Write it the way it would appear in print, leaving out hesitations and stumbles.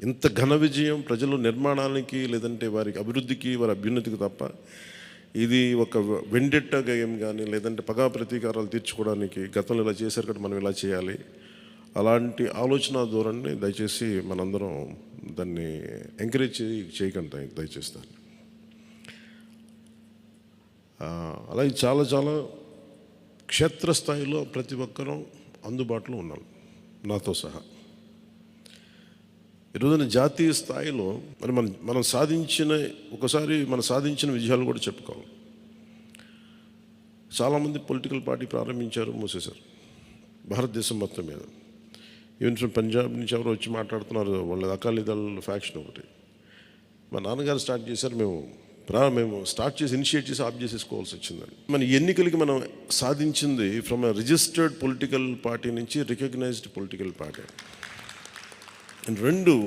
ఇంత ఘన విజయం ప్రజల నిర్మాణానికి లేదంటే వారికి అభివృద్ధికి వారి అభ్యున్నతికి తప్ప ఇది ఒక వెండెట్ట గేయం కానీ లేదంటే పగా ప్రతీకారాలు తీర్చుకోవడానికి గతంలో ఇలా చేశారు కదా మనం ఇలా చేయాలి అలాంటి ఆలోచన ధోరణిని దయచేసి మనందరం దాన్ని ఎంకరేజ్ చేయకండి దయచేస్తాను. అలాగే చాలా చాలా క్షేత్రస్థాయిలో ప్రతి ఒక్కరూ అందుబాటులో ఉన్నాం నాతో సహా. ఈరోజున జాతీయ స్థాయిలో మరి మనం సాధించిన విజయాలు కూడా చెప్పుకోవాలి. చాలామంది పొలిటికల్ పార్టీ ప్రారంభించారు, మూసేశారు భారతదేశం మొత్తం మీద. ఈవెన్ ఫ్రమ్ పంజాబ్ నుంచి ఎవరు వచ్చి మాట్లాడుతున్నారు, వాళ్ళ అకాలీదళ ఫ్యాక్షన్ ఒకటి. మా నాన్నగారు స్టార్ట్ చేశారు, మేము స్టార్ట్ చేసి ఇనిషియేట్ చేసి ఆఫ్ చేసేసుకోవాల్సి వచ్చిందని. మన ఎన్నికలకి మనం సాధించింది from a registered political party నుంచి రికగ్నైజ్డ్ పొలిటికల్ పార్టీ. రెండు